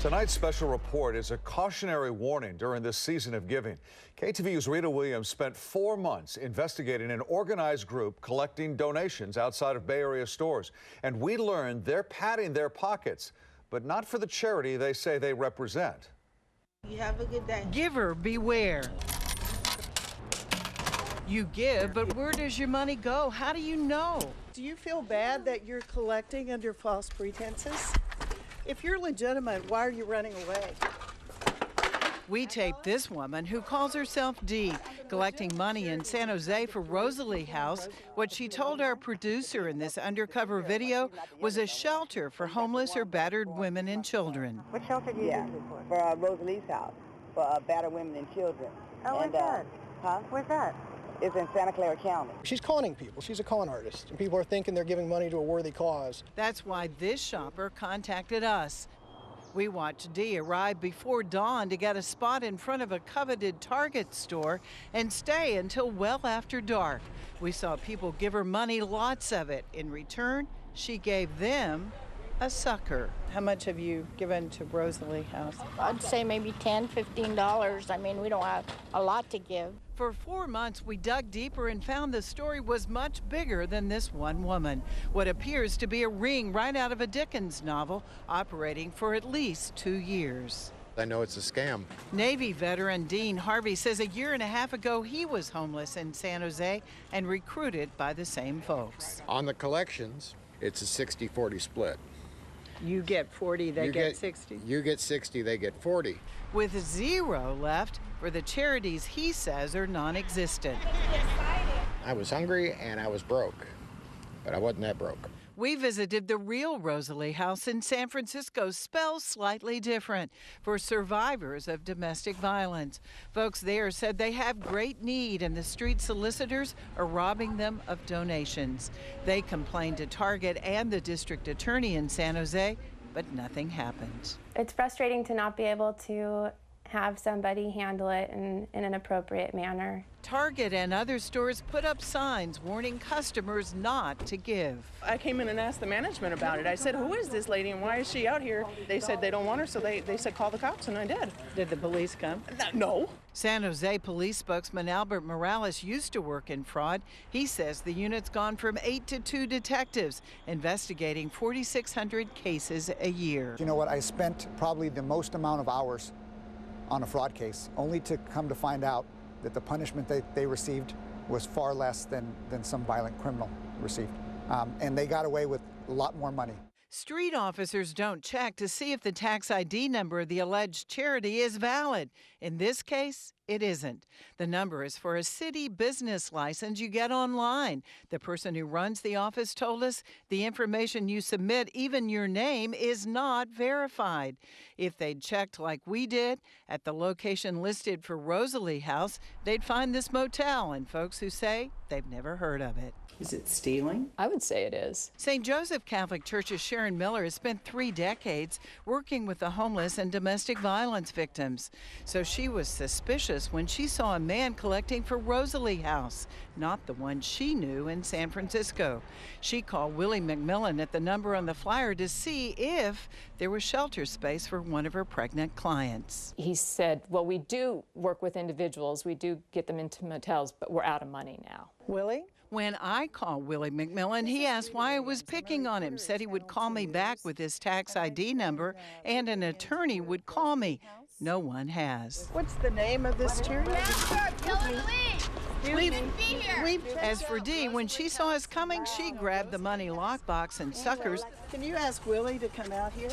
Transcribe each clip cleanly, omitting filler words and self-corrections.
Tonight's special report is a cautionary warning during this season of giving. KTVU's Rita Williams spent 4 months investigating an organized group collecting donations outside of Bay Area stores. And we learned they're padding their pockets, but not for the charity they say they represent. You have a good day. Giver beware. You give, but where does your money go? How do you know? Do you feel bad that you're collecting under false pretenses? If you're legitimate, why are you running away? We taped this woman who calls herself Dee, collecting money in San Jose for Rosalie House. What she told our producer in this undercover video was a shelter for homeless or battered women and children. What shelter do you use it for? For Rosalie's house, for battered women and children. Oh, where's that? Huh? Where's that? It's in Santa Clara County. She's conning people. She's a con artist, and people are thinking they're giving money to a worthy cause. That's why this shopper contacted us. We watched Dee arrive before dawn to get a spot in front of a coveted Target store and stay until well after dark. We saw people give her money, lots of it. In return, she gave them a sucker. How much have you given to Rosalie House? I'd say maybe $10, $15. I mean, we don't have a lot to give. For 4 months, we dug deeper and found the story was much bigger than this one woman. What appears to be a ring right out of a Dickens novel, operating for at least 2 years. I know it's a scam. Navy veteran Dean Harvey says a year and a half ago he was homeless in San Jose and recruited by the same folks. On the collections, it's a 60-40 split. You get 40, they get 60. You get 60, they get 40. With zero left for the charities he says are non-existent. I was hungry and I was broke, but I wasn't that broke. We visited the real Rosalie House in San Francisco, spelled slightly different, for survivors of domestic violence. Folks there said they have great need and the street solicitors are robbing them of donations. They complained to Target and the district attorney in San Jose, but nothing happened. It's frustrating to not be able to have somebody handle it in an appropriate manner. Target and other stores put up signs warning customers not to give. I came in and asked the management about it. I said, who is this lady and why is she out here? They said they don't want her, so they said call the cops, and I did. Did the police come? No. San Jose police spokesman Albert Morales used to work in fraud. He says the unit's gone from 8 to 2 detectives investigating 4,600 cases a year. You know what, I spent probably the most amount of hours on a fraud case, only to come to find out that the punishment they received was far less than some violent criminal received. And they got away with a lot more money. Street officers don't check to see if the tax ID number of the alleged charity is valid. In this case, it isn't. The number is for a city business license you get online. The person who runs the office told us the information you submit, even your name, is not verified. If they'd checked like we did at the location listed for Rosalie House, they'd find this motel and folks who say they've never heard of it. Is it stealing? I would say it is. St. Joseph Catholic Church's Sharon Miller has spent 3 decades working with the homeless and domestic violence victims. So she was suspicious when she saw a man collecting for Rosalie House, not the one she knew in San Francisco. She called Willie McMillan at the number on the flyer to see if there was shelter space for one of her pregnant clients. He said, well, we do work with individuals, we do get them into motels, but we're out of money now. Willie? When I called Willie McMillan, he asked why I was picking on him, said he would call me back with his tax ID number and an attorney would call me. No one has. What's the name of this charity? As for Dee, when she saw us coming, she grabbed the money lockbox and suckers. Can you ask Willie to come out here?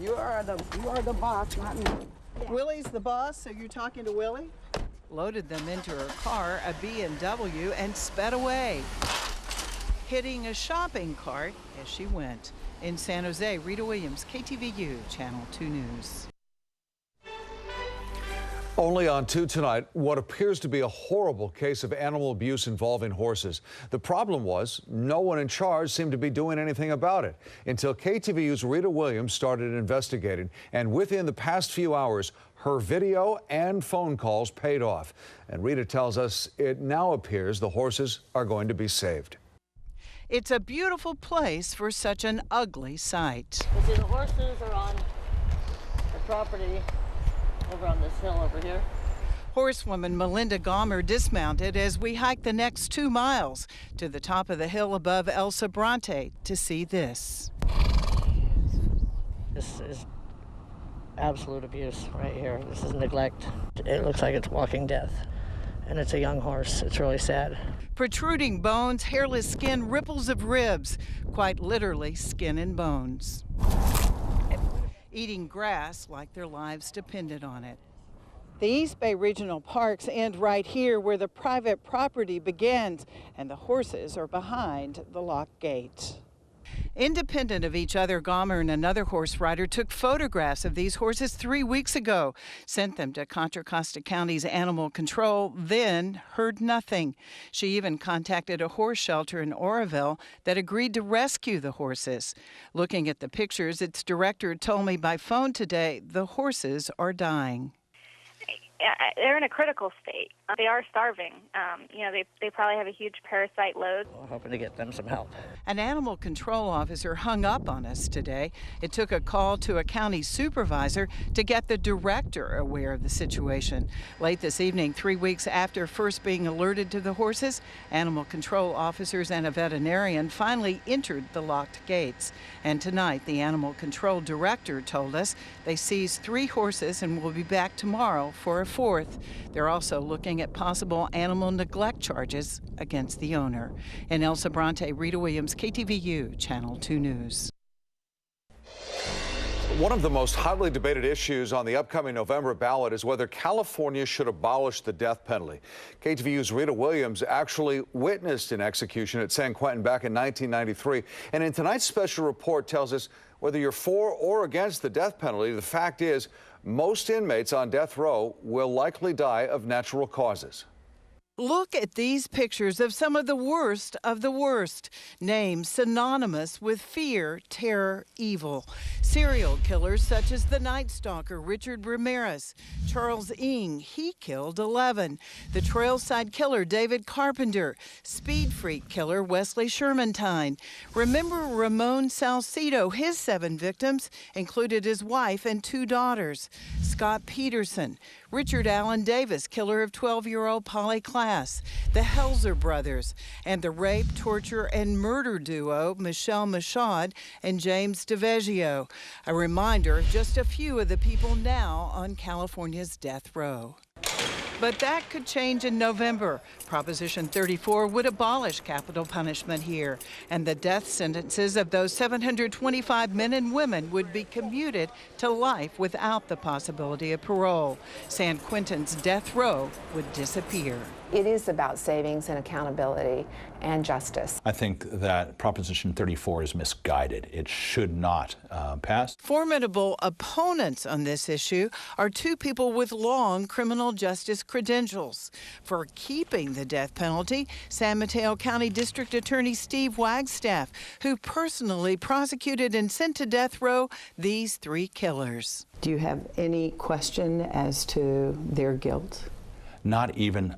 You are the boss, not me. Willie's the boss, so you're talking to Willie? Loaded them into her car, a BMW, and sped away, hitting a shopping cart as she went. In San Jose, Rita Williams, KTVU, Channel 2 News. Only on 2 tonight, what appears to be a horrible case of animal abuse involving horses. The problem was no one in charge seemed to be doing anything about it until KTVU's Rita Williams started investigating. And within the past few hours, her video and phone calls paid off. And Rita tells us it now appears the horses are going to be saved. It's a beautiful place for such an ugly sight. The horses are on property over on this hill over here. Horsewoman Melinda Gomer dismounted as we hiked the next 2 miles to the top of the hill above El Sobrante to see this. This is absolute abuse right here. This is neglect. It looks like it's walking death. And it's a young horse. It's really sad. Protruding bones, hairless skin, ripples of ribs, quite literally skin and bones. Eating grass like their lives depended on it. The East Bay Regional Parks end right here where the private property begins, and the horses are behind the locked gate. Independent of each other, Gomer and another horse rider took photographs of these horses 3 weeks ago, sent them to Contra Costa County's animal control, then heard nothing. She even contacted a horse shelter in Oroville that agreed to rescue the horses. Looking at the pictures, its director told me by phone today the horses are dying. They're in a critical state. They are starving. They probably have a huge parasite load. We're hoping to get them some help. An animal control officer hung up on us today. It took a call to a county supervisor to get the director aware of the situation. Late this evening, 3 weeks after first being alerted to the horses, animal control officers and a veterinarian finally entered the locked gates. And tonight, the animal control director told us they seized 3 horses and will be back tomorrow for a 4th. They're also looking at possible animal neglect charges against the owner. In El Sobrante, Rita Williams, KTVU, Channel 2 News. One of the most hotly debated issues on the upcoming November ballot is whether California should abolish the death penalty. KTVU's Rita Williams actually witnessed an execution at San Quentin back in 1993. And in tonight's special report tells us whether you're for or against the death penalty, the fact is most inmates on death row will likely die of natural causes. Look at these pictures of some of the worst, names synonymous with fear, terror, evil. Serial killers such as the Night Stalker Richard Ramirez, Charles Ng, he killed 11. The Trailside Killer David Carpenter, Speed Freak Killer Wesley Shermantine. Remember Ramon Salcido, his 7 victims included his wife and 2 daughters. Scott Peterson, Richard Allen Davis, killer of 12-year-old Polly Klaas, the Helzer brothers, and the rape, torture, and murder duo Michelle Michaud and James DeVeggio. A reminder of just a few of the people now on California's death row. But that could change in November. Proposition 34 would abolish capital punishment here, and the death sentences of those 725 men and women would be commuted to life without the possibility of parole. San Quentin's death row would disappear. It is about savings and accountability and justice. I think that Proposition 34 is misguided. It should not pass. Formidable opponents on this issue are 2 people with long criminal justice credentials. For keeping the death penalty, San Mateo County District Attorney Steve Wagstaff, who personally prosecuted and sent to death row these 3 killers. Do you have any question as to their guilt? Not even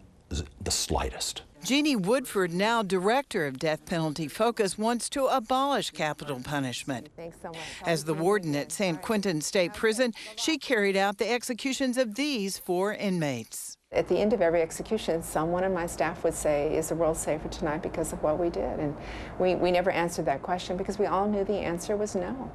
the slightest. Jeannie Woodford, now director of Death Penalty Focus, wants to abolish capital punishment. Thanks so much. As the warden at San Quentin State Prison, she carried out the executions of these 4 inmates. At the end of every execution, someone on my staff would say, is the world safer tonight because of what we did? And we never answered that question because we all knew the answer was no.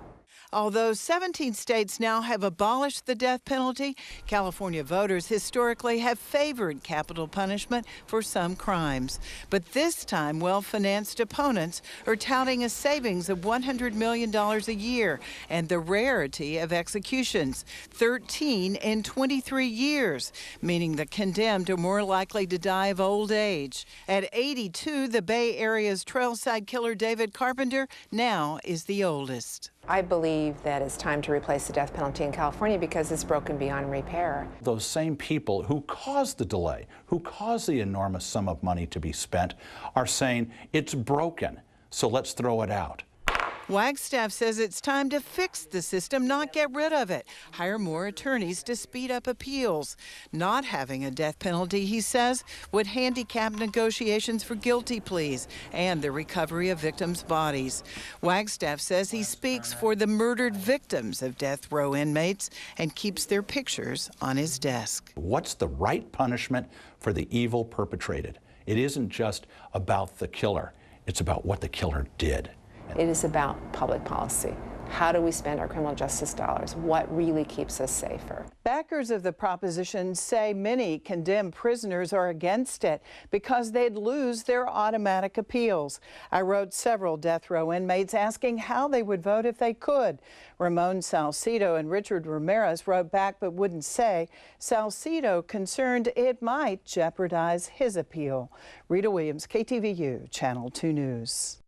Although 17 states now have abolished the death penalty, California voters historically have favored capital punishment for some crimes. But this time, well-financed opponents are touting a savings of $100 million a year and the rarity of executions, 13 in 23 years, meaning the condemned are more likely to die of old age. At 82, the Bay Area's Trailside Killer David Carpenter now is the oldest. I believe that it's time to replace the death penalty in California because it's broken beyond repair. Those same people who caused the delay, who caused the enormous sum of money to be spent, are saying it's broken, so let's throw it out. Wagstaff says it's time to fix the system, not get rid of it. Hire more attorneys to speed up appeals. Not having a death penalty, he says, would handicap negotiations for guilty pleas and the recovery of victims' bodies. Wagstaff says he speaks for the murdered victims of death row inmates and keeps their pictures on his desk. What's the right punishment for the evil perpetrated? It isn't just about the killer. It's about what the killer did. It is about public policy. How do we spend our criminal justice dollars? What really keeps us safer? Backers of the proposition say many condemned prisoners are against it because they'd lose their automatic appeals. I wrote several death row inmates asking how they would vote if they could. Ramon Salcido and Richard Ramirez wrote back but wouldn't say. Salcido concerned it might jeopardize his appeal. Rita Williams, KTVU, Channel 2 News.